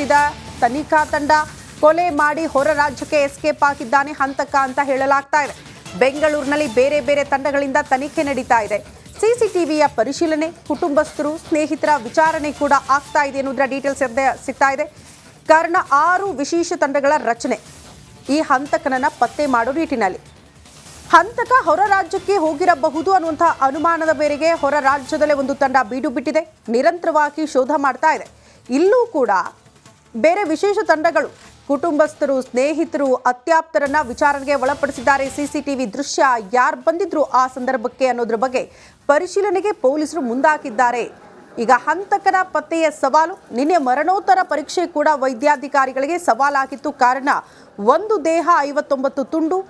ಬಿಟ್ಟಿದ ತನಿಖಾ ತಂಡ. ಕೊಲೆ ಮಾಡಿ ಹೊರ ರಾಜ್ಯಕ್ಕೆ ಎಸ್ಕೇಪ್ ಆಗಿದ್ದಾನೆ ಹಂತಕ ಅಂತ ಹೇಳಲಾಗ್ತಾ ಇದೆ. ಬೆಂಗಳೂರಿನಲ್ಲಿ ಬೇರೆ ಬೇರೆ ತಂಡಗಳಿಂದ ತನಿಖೆ ನಡೀತಾ ಇದೆ. ಸಿಸಿಟಿವಿಯ ಪರಿಶೀಲನೆ, ಕುಟುಂಬಸ್ಥರು, ಸ್ನೇಹಿತರ ವಿಚಾರಣೆ ಕೂಡ ಆಗ್ತಾ ಇದೆ ಅನ್ನೋದರ ಡೀಟೇಲ್ಸ್ ಸಿಗ್ತಾ ಇದೆ. ಕಾರಣ 6 ವಿಶೇಷ ತಂಡಗಳ ರಚನೆ ಈ ಹಂತಕನನ್ನ ಪತ್ತೆ ಮಾಡೋ ನಿಟ್ಟಿನಲ್ಲಿ. ಹಂತಕ ಹೊರ ರಾಜ್ಯಕ್ಕೆ ಹೋಗಿರಬಹುದು ಅನ್ನುವಂತಹ ಅನುಮಾನದ ಮೇರೆಗೆ ಹೊರ ರಾಜ್ಯದಲ್ಲೇ ಒಂದು ತಂಡ ಬೀಡು ಬಿಟ್ಟಿದೆ. ನಿರಂತರವಾಗಿ ಶೋಧ ಮಾಡ್ತಾ ಇದೆ. ಇಲ್ಲೂ ಕೂಡ ಬೇರೆ ವಿಶೇಷ ತಂಡಗಳು ಕುಟುಂಬಸ್ಥರು, ಸ್ನೇಹಿತರು, ಅತ್ಯಾಪ್ತರನ್ನ ವಿಚಾರಣೆಗೆ ಒಳಪಡಿಸಿದ್ದಾರೆ. ಸಿಸಿಟಿವಿ ದೃಶ್ಯ ಯಾರು ಬಂದಿದ್ರು ಆ ಸಂದರ್ಭಕ್ಕೆ ಅನ್ನೋದ್ರ ಬಗ್ಗೆ ಪರಿಶೀಲನೆಗೆ ಪೊಲೀಸರು ಮುಂದಾಕಿದ್ದಾರೆ. ಈಗ ಹಂತಕನ ಪತ್ತೆಯ ಸವಾಲು. ನಿನ್ನೆ ಮರಣೋತ್ತರ ಪರೀಕ್ಷೆ ಕೂಡ ವೈದ್ಯಾಧಿಕಾರಿಗಳಿಗೆ ಸವಾಲಾಗಿತ್ತು. ಕಾರಣ ಒಂದು ದೇಹ 59 ತುಂಡು,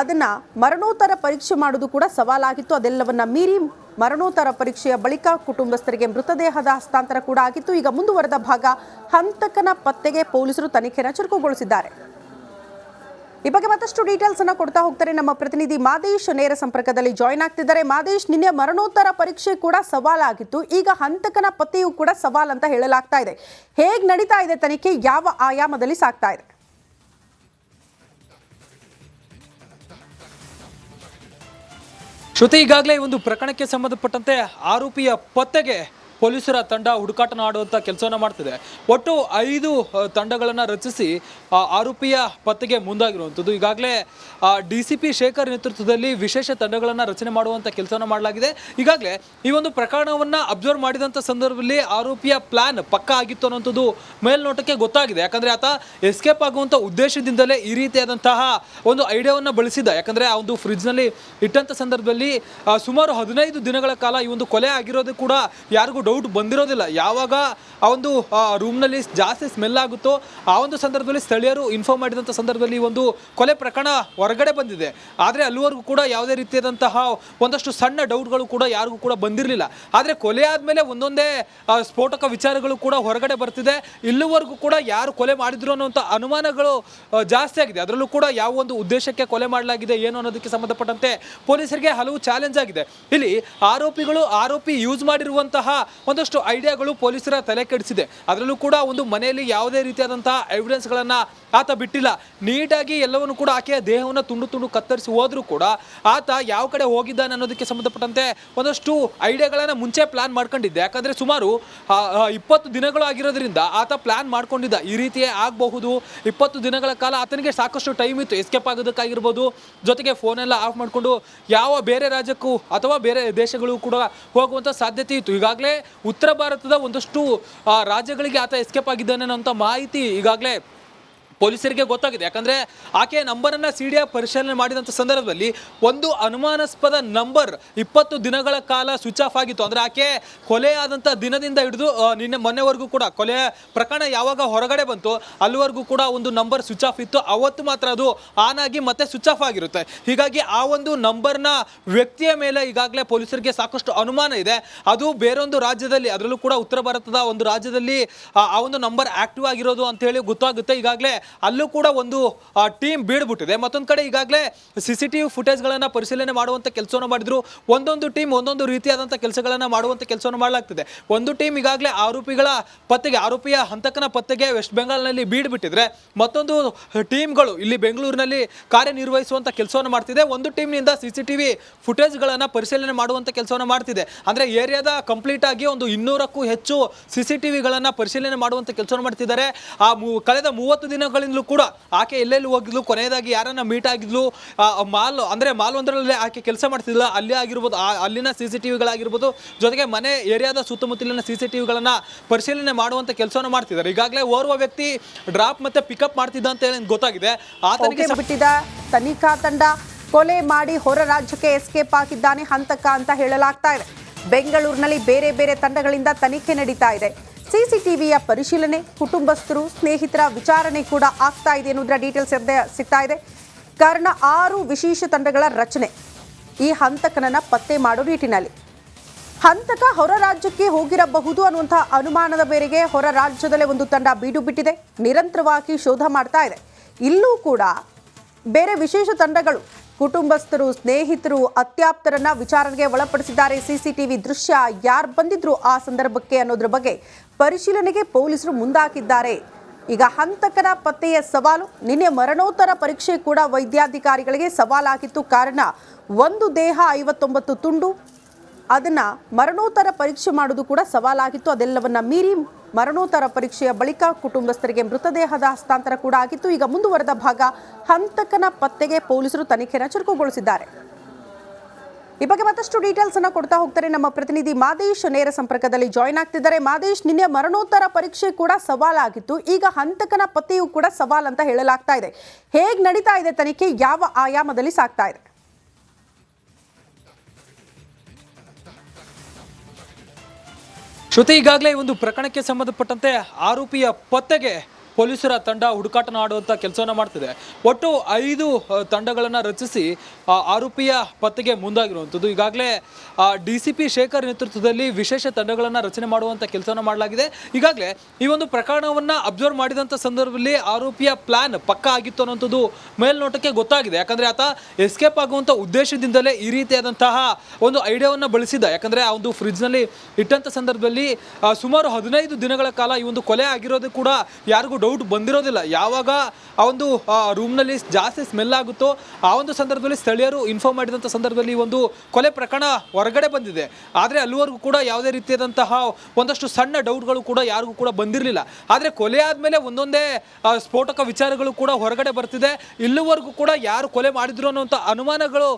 ಅದನ್ನ ಮರಣೋತ್ತರ ಪರೀಕ್ಷೆ ಮಾಡೋದು ಕೂಡ ಸವಾಲಾಗಿತ್ತು. ಅದೆಲ್ಲವನ್ನ ಮೀರಿ ಮರಣೋತ್ತರ ಪರೀಕ್ಷೆಯ ಬಳಿಕ ಕುಟುಂಬಸ್ಥರಿಗೆ ಮೃತದೇಹದ ಹಸ್ತಾಂತರ ಕೂಡ ಆಗಿತ್ತು. ಈಗ ಮುಂದುವರೆದ ಭಾಗ ಹಂತಕನ ಪತ್ತೆಗೆ ಪೊಲೀಸರು ತನಿಖೆಯನ್ನು ಚುರುಕುಗೊಳಿಸಿದ್ದಾರೆ. ಈ ಬಗ್ಗೆ ಮತ್ತಷ್ಟು ಡೀಟೇಲ್ಸ್ ಅನ್ನ ಕೊಡ್ತಾ ಹೋಗ್ತಾರೆ ನಮ್ಮ ಪ್ರತಿನಿಧಿ ಮಾದೇಶ್. ನೇರ ಸಂಪರ್ಕದಲ್ಲಿ ಜಾಯಿನ್ ಆಗ್ತಿದ್ದಾರೆ. ಮಾದೇಶ್, ನಿನ್ನೆ ಮರಣೋತ್ತರ ಪರೀಕ್ಷೆ ಕೂಡ ಸವಾಲಾಗಿತ್ತು. ಈಗ ಹಂತಕನ ಪತ್ತೆಯೂ ಕೂಡ ಸವಾಲ್ ಅಂತ ಹೇಳಲಾಗ್ತಾ ಇದೆ. ಹೇಗ್ ನಡೀತಾ ಇದೆ ತನಿಖೆ? ಯಾವ ಆಯಾಮದಲ್ಲಿ ಸಾಗ್ತಾ ಇದೆ? ಶ್ರುತಿ, ಈಗಾಗಲೇ ಒಂದು ಪ್ರಕರಣಕ್ಕೆ ಸಂಬಂಧಪಟ್ಟಂತೆ ಆರೋಪಿಯ ಪತ್ತೆಗೆ ಪೊಲೀಸರ ತಂಡ ಹುಡುಕಾಟ ಮಾಡುವಂಥ ಕೆಲಸವನ್ನು ಮಾಡ್ತಿದೆ. ಒಟ್ಟು 5 ತಂಡಗಳನ್ನು ರಚಿಸಿ ಆರೋಪಿಯ ಪತ್ತೆಗೆ ಮುಂದಾಗಿರುವಂಥದ್ದು. ಈಗಾಗಲೇ DCP ಶೇಖರ್ ನೇತೃತ್ವದಲ್ಲಿ ವಿಶೇಷ ತಂಡಗಳನ್ನು ರಚನೆ ಮಾಡುವಂಥ ಕೆಲಸವನ್ನು ಮಾಡಲಾಗಿದೆ. ಈಗಾಗಲೇ ಈ ಒಂದು ಪ್ರಕರಣವನ್ನು ಅಬ್ಸರ್ವ್ ಮಾಡಿದಂಥ ಸಂದರ್ಭದಲ್ಲಿ ಆರೋಪಿಯ ಪ್ಲಾನ್ ಪಕ್ಕ ಆಗಿತ್ತು ಅನ್ನೋಂಥದ್ದು ಮೇಲ್ನೋಟಕ್ಕೆ ಗೊತ್ತಾಗಿದೆ. ಯಾಕಂದರೆ ಆತ ಎಸ್ಕೇಪ್ ಆಗುವಂಥ ಉದ್ದೇಶದಿಂದಲೇ ಈ ರೀತಿಯಾದಂತಹ ಒಂದು ಐಡಿಯಾವನ್ನು ಬಳಸಿದ. ಯಾಕಂದರೆ ಆ ಒಂದು ಫ್ರಿಡ್ಜ್ನಲ್ಲಿ ಇಟ್ಟಂಥ ಸಂದರ್ಭದಲ್ಲಿ ಸುಮಾರು 15 ದಿನಗಳ ಕಾಲ ಈ ಒಂದು ಕೊಲೆ ಆಗಿರೋದು ಕೂಡ ಯಾರಿಗೂ ಡೌಟ್ ಬಂದಿರೋದಿಲ್ಲ. ಯಾವಾಗ ಆ ಒಂದು ರೂಮ್ನಲ್ಲಿ ಜಾಸ್ತಿ ಸ್ಮೆಲ್ ಆಗುತ್ತೋ ಆ ಒಂದು ಸಂದರ್ಭದಲ್ಲಿ ಸ್ಥಳೀಯರು ಇನ್ಫಾರ್ಮ್ ಮಾಡಿದಂಥ ಸಂದರ್ಭದಲ್ಲಿ ಒಂದು ಕೊಲೆ ಪ್ರಕರಣ ಹೊರಗಡೆ ಬಂದಿದೆ. ಆದರೆ ಅಲ್ಲಿವರೆಗೂ ಕೂಡ ಯಾವುದೇ ರೀತಿಯಾದಂತಹ ಒಂದಷ್ಟು ಸಣ್ಣ ಡೌಟ್ಗಳು ಕೂಡ ಯಾರಿಗೂ ಕೂಡ ಬಂದಿರಲಿಲ್ಲ. ಆದರೆ ಕೊಲೆ ಆದಮೇಲೆ ಒಂದೊಂದೇ ಸ್ಫೋಟಕ ವಿಚಾರಗಳು ಕೂಡ ಹೊರಗಡೆ ಬರ್ತಿದೆ. ಇಲ್ಲಿವರೆಗೂ ಕೂಡ ಯಾರು ಕೊಲೆ ಮಾಡಿದ್ರು ಅನ್ನೋಂಥ ಅನುಮಾನಗಳು ಜಾಸ್ತಿ ಆಗಿದೆ. ಅದರಲ್ಲೂ ಕೂಡ ಯಾವ ಒಂದು ಉದ್ದೇಶಕ್ಕೆ ಕೊಲೆ ಮಾಡಲಾಗಿದೆ ಏನು ಅನ್ನೋದಕ್ಕೆ ಸಂಬಂಧಪಟ್ಟಂತೆ ಪೊಲೀಸರಿಗೆ ಹಲವು ಚಾಲೆಂಜ್ ಆಗಿದೆ. ಇಲ್ಲಿ ಆರೋಪಿ ಯೂಸ್ ಮಾಡಿರುವಂತಹ ಒಂದಷ್ಟು ಐಡಿಯಾಗಳು ಪೊಲೀಸರ ತಲೆ ಕೆಡಿಸಿದೆ. ಅದರಲ್ಲೂ ಕೂಡ ಒಂದು ಮನೆಯಲ್ಲಿ ಯಾವುದೇ ರೀತಿಯಾದಂತಹ ಎವಿಡೆನ್ಸ್ಗಳನ್ನು ಆತ ಬಿಟ್ಟಿಲ್ಲ. ನೀಟಾಗಿ ಎಲ್ಲವನ್ನು ಕೂಡ ಆಕೆಯ ದೇಹವನ್ನು ತುಂಡು ಕತ್ತರಿಸಿ ಹೋದ್ರೂ ಕೂಡ ಆತ ಯಾವ ಕಡೆ ಹೋಗಿದ್ದಾನೆ ಅನ್ನೋದಕ್ಕೆ ಸಂಬಂಧಪಟ್ಟಂತೆ ಒಂದಷ್ಟು ಐಡಿಯಾಗಳನ್ನು ಮುಂಚೆ ಪ್ಲಾನ್ ಮಾಡ್ಕೊಂಡಿದ್ದೆ. ಯಾಕಂದರೆ ಸುಮಾರು 20 ದಿನಗಳು ಆಗಿರೋದ್ರಿಂದ ಆತ ಪ್ಲಾನ್ ಮಾಡ್ಕೊಂಡಿದ್ದ ಈ ರೀತಿಯೇ ಆಗಬಹುದು. 20 ದಿನಗಳ ಕಾಲ ಆತನಿಗೆ ಸಾಕಷ್ಟು ಟೈಮ್ ಇತ್ತು ಎಸ್ಕೇಪ್ ಆಗೋದಕ್ಕಾಗಿರ್ಬೋದು. ಜೊತೆಗೆ ಫೋನೆಲ್ಲ ಆಫ್ ಮಾಡಿಕೊಂಡು ಯಾವ ಬೇರೆ ರಾಜ್ಯಕ್ಕೂ ಅಥವಾ ಬೇರೆ ದೇಶಗಳು ಕೂಡ ಹೋಗುವಂಥ ಸಾಧ್ಯತೆ ಇತ್ತು. ಈಗಾಗಲೇ ಉತ್ತರ ಭಾರತದ ಒಂದಷ್ಟು ರಾಜ್ಯಗಳಿಗೆ ಆತ ಎಸ್ಕೇಪ್ ಆಗಿದ್ದಾನೆ ಅನ್ನೋಂಥ ಮಾಹಿತಿ ಈಗಾಗಲೇ ಪೊಲೀಸರಿಗೆ ಗೊತ್ತಾಗಿದೆ. ಯಾಕಂದರೆ ಆಕೆಯ ನಂಬರನ್ನು CDI ಪರಿಶೀಲನೆ ಮಾಡಿದಂಥ ಸಂದರ್ಭದಲ್ಲಿ ಒಂದು ಅನುಮಾನಾಸ್ಪದ ನಂಬರ್ 20 ದಿನಗಳ ಕಾಲ ಸ್ವಿಚ್ ಆಫ್ ಆಗಿತ್ತು. ಅಂದರೆ ಆಕೆ ಕೊಲೆ ಆದಂಥ ದಿನದಿಂದ ಹಿಡಿದು ಮೊನ್ನೆವರೆಗೂ ಕೂಡ ಕೊಲೆ ಪ್ರಕರಣ ಯಾವಾಗ ಹೊರಗಡೆ ಬಂತು ಅಲ್ಲಿವರೆಗೂ ಕೂಡ ಒಂದು ನಂಬರ್ ಸ್ವಿಚ್ ಆಫ್ ಇತ್ತು. ಅವತ್ತು ಮಾತ್ರ ಅದು ಆನ್ ಆಗಿ ಮತ್ತೆ ಸ್ವಿಚ್ ಆಫ್ ಆಗಿರುತ್ತೆ. ಹೀಗಾಗಿ ಆ ಒಂದು ನಂಬರ್ನ ವ್ಯಕ್ತಿಯ ಮೇಲೆ ಈಗಾಗಲೇ ಪೊಲೀಸರಿಗೆ ಸಾಕಷ್ಟು ಅನುಮಾನ ಇದೆ. ಅದು ಬೇರೊಂದು ರಾಜ್ಯದಲ್ಲಿ, ಅದರಲ್ಲೂ ಕೂಡ ಉತ್ತರ ಭಾರತದ ಒಂದು ರಾಜ್ಯದಲ್ಲಿ ಆ ಒಂದು ನಂಬರ್ ಆಕ್ಟಿವ್ ಆಗಿರೋದು ಅಂತ ಹೇಳಿ ಗೊತ್ತಾಗುತ್ತೆ. ಈಗಾಗಲೇ ಅಲ್ಲೂ ಕೂಡ ಒಂದು ಟೀಮ್ ಬೀಳ್ಬಿಟ್ಟಿದೆ. ಮತ್ತೊಂದು ಕಡೆ ಈಗಾಗಲೇ CCTV ಫುಟೇಜ್ಗಳನ್ನು ಪರಿಶೀಲನೆ ಮಾಡುವಂಥ ಕೆಲಸವನ್ನು ಮಾಡಿದ್ರು. ಒಂದೊಂದು ಟೀಮ್ ಒಂದೊಂದು ರೀತಿಯಾದಂಥ ಕೆಲಸಗಳನ್ನು ಮಾಡುವಂಥ ಕೆಲಸವನ್ನು ಮಾಡಲಾಗ್ತಿದೆ. ಒಂದು ಟೀಮ್ ಈಗಾಗಲೇ ಆರೋಪಿಯ ಹಂತಕನ ಪತ್ತೆಗೆ ವೆಸ್ಟ್ ಬೆಂಗಾಲ್ನಲ್ಲಿ ಬೀಡ್ಬಿಟ್ಟಿದ್ರೆ, ಮತ್ತೊಂದು ಟೀಮ್ಗಳು ಇಲ್ಲಿ ಬೆಂಗಳೂರಿನಲ್ಲಿ ಕಾರ್ಯನಿರ್ವಹಿಸುವಂಥ ಕೆಲಸವನ್ನು ಮಾಡ್ತಿದೆ. ಒಂದು ಟೀಮ್ನಿಂದ CCTV ಫುಟೇಜ್ಗಳನ್ನು ಪರಿಶೀಲನೆ ಮಾಡುವಂಥ ಕೆಲಸವನ್ನು ಮಾಡ್ತಿದೆ. ಅಂದರೆ ಏರಿಯಾದ ಕಂಪ್ಲೀಟ್ ಆಗಿ ಒಂದು 200ಕ್ಕೂ ಹೆಚ್ಚು CCTVಗಳನ್ನು ಪರಿಶೀಲನೆ ಮಾಡುವಂಥ ಕೆಲಸವನ್ನು ಮಾಡ್ತಿದ್ದಾರೆ. ಕಳೆದ 30 ದಿನಗಳಿಂದಲೂ ಕೂಡ ಆಕೆ ಎಲ್ಲೆಲ್ಲಿ ಹೋಗಿದ್ಲು, ಕೊನೆಯದಾಗಿ ಯಾರನ್ನ ಮೀಟ್ ಆಗಿದ್ಲು, ಮಾಲ್ ಒಂದರಲ್ಲಿ ಆಕೆ ಕೆಲಸ ಮಾಡ್ತಿದ್ದಿಲ್ಲ ಅಲ್ಲಿ ಆಗಿರ್ಬೋದು, ಅಲ್ಲಿನ CCTVಗಳಾಗಿರ್ಬೋದು, ಜೊತೆಗೆ ಮನೆ ಏರಿಯಾದ ಸುತ್ತಮುತ್ತಲಿನ CCTVಗಳನ್ನು ಪರಿಶೀಲನೆ ಮಾಡುವಂಥ ಕೆಲಸವನ್ನು ಮಾಡ್ತಿದ್ದಾರೆ. ಈಗಾಗಲೇ ಓರ್ವ ವ್ಯಕ್ತಿ ಡ್ರಾಪ್ ಮತ್ತೆ ಪಿಕಪ್ ಮಾಡ್ತಿದ್ದ ಅಂತ ಹೇಳಿ ಗೊತ್ತಾಗಿದೆ. ಆತನಿಗೆ ಬಿಟ್ಟಿದ ತನಿಖಾ ತಂಡ. ಕೊಲೆ ಮಾಡಿ ಹೊರ ರಾಜ್ಯಕ್ಕೆ ಎಸ್ಕೇಪ್ ಆಗಿದ್ದಾನೆ ಹಂತಕ ಅಂತ ಹೇಳಲಾಗ್ತಾ ಇದೆ. ಬೆಂಗಳೂರಿನಲ್ಲಿ ಬೇರೆ ಬೇರೆ ತಂಡಗಳಿಂದ ತನಿಖೆ ನಡೀತಾ ಇದೆ. ಸಿಸಿಟಿವಿಯ ಪರಿಶೀಲನೆ, ಕುಟುಂಬಸ್ಥರು, ಸ್ನೇಹಿತರ ವಿಚಾರಣೆ ಕೂಡ ಆಗ್ತಾ ಇದೆ ಅನ್ನೋದರ ಡೀಟೇಲ್ಸ್ ಸಿಗ್ತಾ ಇದೆ. ಕಾರಣ 6 ವಿಶೇಷ ತಂಡಗಳ ರಚನೆ ಈ ಹಂತಕನನ್ನ ಪತ್ತೆ ಮಾಡೋ ನಿಟ್ಟಿನಲ್ಲಿ. ಹಂತಕ ಹೊರ ರಾಜ್ಯಕ್ಕೆ ಹೋಗಿರಬಹುದು ಅನ್ನುವಂತಹ ಅನುಮಾನದ ಮೇರೆಗೆ ಹೊರ ರಾಜ್ಯದಲ್ಲೇ ಒಂದು ತಂಡ ಬೀಡು ಬಿಟ್ಟಿದೆ. ನಿರಂತರವಾಗಿ ಶೋಧ ಮಾಡ್ತಾ ಇದೆ. ಇಲ್ಲೂ ಕೂಡ ಬೇರೆ ವಿಶೇಷ ತಂಡಗಳು ಕುಟುಂಬಸ್ಥರು, ಸ್ನೇಹಿತರು, ಅತ್ಯಾಪ್ತರನ್ನ ವಿಚಾರಣೆಗೆ ಒಳಪಡಿಸಿದ್ದಾರೆ. ಸಿಸಿಟಿವಿ ದೃಶ್ಯ ಯಾರು ಬಂದಿದ್ರು ಆ ಸಂದರ್ಭಕ್ಕೆ ಅನ್ನೋದ್ರ ಬಗ್ಗೆ ಪರಿಶೀಲನೆಗೆ ಪೊಲೀಸರು ಮುಂದಾಕಿದ್ದಾರೆ. ಈಗ ಹಂತಕರ ಪತ್ತೆಯ ಸವಾಲು. ನಿನ್ನೆ ಮರಣೋತ್ತರ ಪರೀಕ್ಷೆ ಕೂಡ ವೈದ್ಯಾಧಿಕಾರಿಗಳಿಗೆ ಸವಾಲಾಗಿತ್ತು. ಕಾರಣ ಒಂದು ದೇಹ 59 ತುಂಡು, ಅದನ್ನ ಮರಣೋತ್ತರ ಪರೀಕ್ಷೆ ಮಾಡೋದು ಕೂಡ ಸವಾಲಾಗಿತ್ತು. ಅದೆಲ್ಲವನ್ನ ಮೀರಿ ಮರಣೋತ್ತರ ಪರೀಕ್ಷೆಯ ಬಳಿಕ ಕುಟುಂಬಸ್ಥರಿಗೆ ಮೃತದೇಹದ ಹಸ್ತಾಂತರ ಕೂಡ ಆಗಿತ್ತು. ಈಗ ಮುಂದುವರೆದ ಭಾಗ ಹಂತಕನ ಪತ್ತೆಗೆ ಪೊಲೀಸರು ತನಿಖೆಯನ್ನು ಚುರುಕುಗೊಳಿಸಿದ್ದಾರೆ. ಈ ಬಗ್ಗೆ ಮತ್ತಷ್ಟು ಡೀಟೇಲ್ಸ್ ಅನ್ನ ಕೊಡ್ತಾ ಹೋಗ್ತಾರೆ ನಮ್ಮ ಪ್ರತಿನಿಧಿ ಮಾದೇಶ್. ನೇರ ಸಂಪರ್ಕದಲ್ಲಿ ಜಾಯ್ನ್ ಆಗ್ತಿದ್ದಾರೆ. ಮಾದೇಶ್, ನಿನ್ನೆ ಮರಣೋತ್ತರ ಪರೀಕ್ಷೆ ಕೂಡ ಸವಾಲಾಗಿತ್ತು, ಈಗ ಹಂತಕನ ಪತ್ತೆಯೂ ಕೂಡ ಸವಾಲ್ ಅಂತ ಹೇಳಲಾಗ್ತಾ ಇದೆ. ಹೇಗೆ ನಡೀತಾ ಇದೆ ತನಿಖೆ? ಯಾವ ಆಯಾಮದಲ್ಲಿ ಸಾಗ್ತಾ ಇದೆ? ಶ್ರುತಿ, ಈಗಾಗಲೇ ಈ ಒಂದು ಪ್ರಕರಣಕ್ಕೆ ಸಂಬಂಧಪಟ್ಟಂತೆ ಆರೋಪಿಯ ಪತ್ತೆಗೆ ಪೊಲೀಸರ ತಂಡ ಹುಡುಕಾಟ ಮಾಡುವಂಥ ಕೆಲಸವನ್ನು ಮಾಡ್ತಿದೆ. ಒಟ್ಟು 5 ತಂಡಗಳನ್ನು ರಚಿಸಿ ಆರೋಪಿಯ ಪತ್ತೆಗೆ ಮುಂದಾಗಿರುವಂಥದ್ದು. ಈಗಾಗಲೇ DCP ಶೇಖರ್ ನೇತೃತ್ವದಲ್ಲಿ ವಿಶೇಷ ತಂಡಗಳನ್ನು ರಚನೆ ಮಾಡುವಂಥ ಕೆಲಸವನ್ನು ಮಾಡಲಾಗಿದೆ. ಈಗಾಗಲೇ ಈ ಒಂದು ಪ್ರಕರಣವನ್ನು ಅಬ್ಸರ್ವ್ ಮಾಡಿದಂಥ ಸಂದರ್ಭದಲ್ಲಿ ಆರೋಪಿಯ ಪ್ಲಾನ್ ಪಕ್ಕಾ ಆಗಿತ್ತು ಅನ್ನೋಂಥದ್ದು ಮೇಲ್ನೋಟಕ್ಕೆ ಗೊತ್ತಾಗಿದೆ. ಯಾಕಂದರೆ ಆತ ಎಸ್ಕೇಪ್ ಆಗುವಂಥ ಉದ್ದೇಶದಿಂದಲೇ ಈ ರೀತಿಯಾದಂತಹ ಒಂದು ಐಡಿಯಾವನ್ನು ಬಳಸಿದ. ಯಾಕಂದರೆ ಆ ಒಂದು ಫ್ರಿಡ್ಜ್ನಲ್ಲಿ ಇಟ್ಟಂಥ ಸಂದರ್ಭದಲ್ಲಿ ಸುಮಾರು 15 ದಿನಗಳ ಕಾಲ ಈ ಒಂದು ಕೊಲೆ ಆಗಿರೋದು ಕೂಡ ಯಾರಿಗೂ ಡೌಟ್ ಬಂದಿರೋದಿಲ್ಲ. ಯಾವಾಗ ಆ ಒಂದು ರೂಮ್ನಲ್ಲಿ ಜಾಸ್ತಿ ಸ್ಮೆಲ್ ಆಗುತ್ತೋ ಆ ಒಂದು ಸಂದರ್ಭದಲ್ಲಿ ಸ್ಥಳೀಯರು ಇನ್ಫಾರ್ಮ್ ಮಾಡಿದಂಥ ಸಂದರ್ಭದಲ್ಲಿ ಈ ಒಂದು ಕೊಲೆ ಪ್ರಕರಣ ಹೊರಗಡೆ ಬಂದಿದೆ. ಆದರೆ ಅಲ್ಲಿವರೆಗೂ ಕೂಡ ಯಾವುದೇ ರೀತಿಯಾದಂತಹ ಒಂದಷ್ಟು ಸಣ್ಣ ಡೌಟ್ಗಳು ಕೂಡ ಯಾರಿಗೂ ಕೂಡ ಬಂದಿರಲಿಲ್ಲ. ಆದರೆ ಕೊಲೆ ಆದಮೇಲೆ ಒಂದೊಂದೇ ಸ್ಫೋಟಕ ವಿಚಾರಗಳು ಕೂಡ ಹೊರಗಡೆ ಬರ್ತಿದೆ. ಇಲ್ಲಿವರೆಗೂ ಕೂಡ ಯಾರು ಕೊಲೆ ಮಾಡಿದ್ರು ಅನ್ನೋಂಥ ಅನುಮಾನಗಳು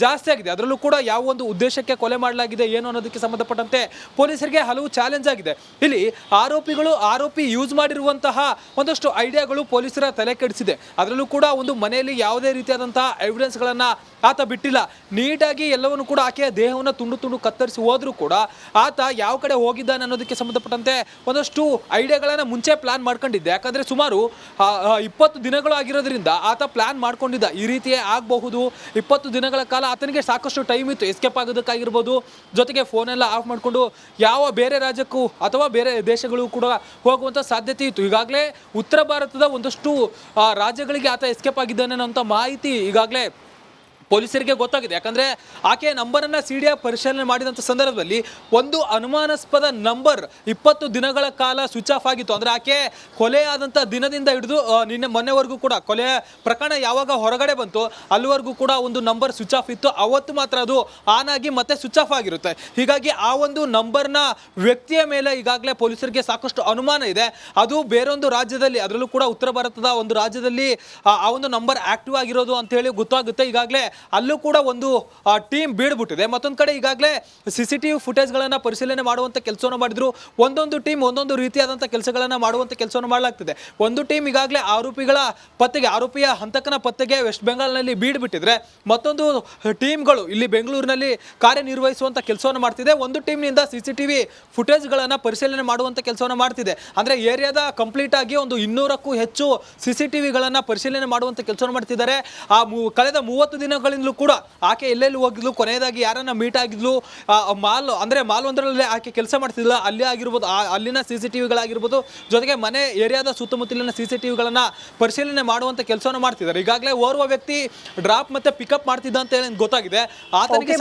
ಜಾಸ್ತಿ ಆಗಿದೆ. ಅದರಲ್ಲೂ ಕೂಡ ಯಾವ ಒಂದು ಉದ್ದೇಶಕ್ಕೆ ಕೊಲೆ ಮಾಡಲಾಗಿದೆ ಏನು ಅನ್ನೋದಕ್ಕೆ ಸಂಬಂಧಪಟ್ಟಂತೆ ಪೊಲೀಸರಿಗೆ ಹಲವು ಚಾಲೆಂಜ್ ಆಗಿದೆ. ಇಲ್ಲಿ ಆರೋಪಿ ಯೂಸ್ ಮಾಡಿರುವಂತಹ ಒಂದಷ್ಟು ಐಡಿಯಾಗಳು ಪೊಲೀಸರ ತಲೆ ಕೆಡಿಸಿದೆ. ಅದರಲ್ಲೂ ಕೂಡ ಒಂದು ಮನೆಯಲ್ಲಿ ಯಾವುದೇ ರೀತಿಯಾದಂತಹ ಎವಿಡೆನ್ಸ್ಗಳನ್ನು ಆತ ಬಿಟ್ಟಿಲ್ಲ. ನೀಟಾಗಿ ಎಲ್ಲವನ್ನು ಕೂಡ ಆಕೆಯ ದೇಹವನ್ನು ತುಂಡು ಕತ್ತರಿಸಿ ಹೋದ್ರೂ ಕೂಡ ಆತ ಯಾವ ಕಡೆ ಹೋಗಿದ್ದಾನೆ ಅನ್ನೋದಕ್ಕೆ ಸಂಬಂಧಪಟ್ಟಂತೆ ಒಂದಷ್ಟು ಐಡಿಯಾಗಳನ್ನು ಮುಂಚೆ ಪ್ಲಾನ್ ಮಾಡ್ಕೊಂಡಿದ್ದೆ. ಯಾಕಂದರೆ ಸುಮಾರು 20 ದಿನಗಳು ಆಗಿರೋದ್ರಿಂದ ಆತ ಪ್ಲಾನ್ ಮಾಡ್ಕೊಂಡಿದ್ದ ಈ ರೀತಿಯೇ ಆಗಬಹುದು. 20 ದಿನಗಳ ಕಾಲ ಆತನಿಗೆ ಸಾಕಷ್ಟು ಟೈಮ್ ಇತ್ತು ಎಸ್ಕೇಪ್ ಆಗೋದಕ್ಕಾಗಿರ್ಬೋದು. ಜೊತೆಗೆ ಫೋನೆಲ್ಲ ಆಫ್ ಮಾಡಿಕೊಂಡು ಯಾವ ಬೇರೆ ರಾಜ್ಯಕ್ಕೂ ಅಥವಾ ಬೇರೆ ದೇಶಗಳು ಕೂಡ ಹೋಗುವಂಥ ಸಾಧ್ಯತೆ ಇತ್ತು. ಈಗಾಗಲೇ ಉತ್ತರ ಭಾರತದ ಒಂದಷ್ಟು ರಾಜ್ಯಗಳಿಗೆ ಆತ ಎಸ್ಕೇಪ್ ಆಗಿದ್ದಾನೆ ಅನ್ನೋಂಥ ಮಾಹಿತಿ ಈಗಾಗಲೇ ಪೊಲೀಸರಿಗೆ ಗೊತ್ತಾಗಿದೆ. ಯಾಕಂದರೆ ಆಕೆಯ ನಂಬರನ್ನು CDI ಪರಿಶೀಲನೆ ಮಾಡಿದಂಥ ಸಂದರ್ಭದಲ್ಲಿ ಒಂದು ಅನುಮಾನಾಸ್ಪದ ನಂಬರ್ 20 ದಿನಗಳ ಕಾಲ ಸ್ವಿಚ್ ಆಫ್ ಆಗಿತ್ತು. ಅಂದರೆ ಆಕೆ ಕೊಲೆ ಆದಂಥ ದಿನದಿಂದ ಹಿಡಿದು ನಿನ್ನೆ ಮೊನ್ನೆವರೆಗೂ ಕೂಡ ಕೊಲೆ ಪ್ರಕರಣ ಯಾವಾಗ ಹೊರಗಡೆ ಬಂತು ಅಲ್ಲಿವರೆಗೂ ಕೂಡ ಒಂದು ನಂಬರ್ ಸ್ವಿಚ್ ಆಫ್ ಇತ್ತು. ಅವತ್ತು ಮಾತ್ರ ಅದು ಆನ್ ಆಗಿ ಮತ್ತೆ ಸ್ವಿಚ್ ಆಫ್ ಆಗಿರುತ್ತೆ. ಹೀಗಾಗಿ ಆ ಒಂದು ನಂಬರ್ನ ವ್ಯಕ್ತಿಯ ಮೇಲೆ ಈಗಾಗಲೇ ಪೊಲೀಸರಿಗೆ ಸಾಕಷ್ಟು ಅನುಮಾನ ಇದೆ. ಅದು ಬೇರೊಂದು ರಾಜ್ಯದಲ್ಲಿ, ಅದರಲ್ಲೂ ಕೂಡ ಉತ್ತರ ಭಾರತದ ಒಂದು ರಾಜ್ಯದಲ್ಲಿ ಆ ಒಂದು ನಂಬರ್ ಆಕ್ಟಿವ್ ಆಗಿರೋದು ಅಂತೇಳಿ ಗೊತ್ತಾಗುತ್ತೆ. ಈಗಾಗಲೇ ಅಲ್ಲೂ ಕೂಡ ಒಂದು ಟೀಮ್ ಬೀಳ್ಬಿಟ್ಟಿದೆ. ಮತ್ತೊಂದು ಕಡೆ ಈಗಾಗಲೇ CCTV ಫುಟೇಜ್ಗಳನ್ನು ಪರಿಶೀಲನೆ ಮಾಡುವಂಥ ಕೆಲಸವನ್ನು ಮಾಡಿದ್ರು. ಒಂದೊಂದು ಟೀಮ್ ಒಂದೊಂದು ರೀತಿಯಾದಂಥ ಕೆಲಸಗಳನ್ನು ಮಾಡುವಂಥ ಕೆಲಸವನ್ನು ಮಾಡಲಾಗ್ತಿದೆ. ಒಂದು ಟೀಮ್ ಈಗಾಗಲೇ ಆರೋಪಿಯ ಹಂತಕನ ಪತ್ತೆಗೆ ವೆಸ್ಟ್ ಬೆಂಗಾಲ್ನಲ್ಲಿ ಬೀಡ್ಬಿಟ್ಟಿದ್ರೆ ಮತ್ತೊಂದು ಟೀಮ್ಗಳು ಇಲ್ಲಿ ಬೆಂಗಳೂರಿನಲ್ಲಿ ಕಾರ್ಯನಿರ್ವಹಿಸುವಂಥ ಕೆಲಸವನ್ನು ಮಾಡ್ತಿದೆ. ಒಂದು ಟೀಮ್ನಿಂದ CCTV ಫುಟೇಜ್ಗಳನ್ನು ಪರಿಶೀಲನೆ ಮಾಡುವಂಥ ಕೆಲಸವನ್ನು ಮಾಡ್ತಿದೆ. ಅಂದರೆ ಏರಿಯಾದ ಕಂಪ್ಲೀಟ್ ಆಗಿ ಒಂದು 200ಕ್ಕೂ ಹೆಚ್ಚು CCTVಗಳನ್ನು ಪರಿಶೀಲನೆ ಮಾಡುವಂಥ ಕೆಲಸವನ್ನು ಮಾಡ್ತಿದ್ದಾರೆ. ಕಳೆದ 30 ದಿನಗಳಿಂದಲೂ ಕೂಡ ಆಕೆ ಎಲ್ಲೆಲ್ಲಿ ಹೋಗಿದ್ಲು, ಕೊನೆಯದಾಗಿ ಯಾರನ್ನ ಮೀಟ್ ಆಗಿದ್ಲು, ಮಾಲ್ ಒಂದರಲ್ಲಿ ಆಕೆ ಕೆಲಸ ಮಾಡ್ತಿದ್ದಿಲ್ಲ ಅಲ್ಲಿ ಆಗಿರ್ಬೋದು, ಅಲ್ಲಿನ CCTVಗಳಾಗಿರ್ಬೋದು, ಜೊತೆಗೆ ಮನೆ ಏರಿಯಾದ ಸುತ್ತಮುತ್ತಲಿನ CCTVಗಳನ್ನು ಪರಿಶೀಲನೆ ಮಾಡುವಂಥ ಕೆಲಸವನ್ನು ಮಾಡ್ತಿದ್ದಾರೆ. ಈಗಾಗಲೇ ಓರ್ವ ವ್ಯಕ್ತಿ ಡ್ರಾಪ್ ಮತ್ತೆ ಪಿಕಪ್ ಮಾಡ್ತಿದ್ದ ಅಂತ ಹೇಳಿ ಗೊತ್ತಾಗಿದೆ. ಆತನಿಗೆ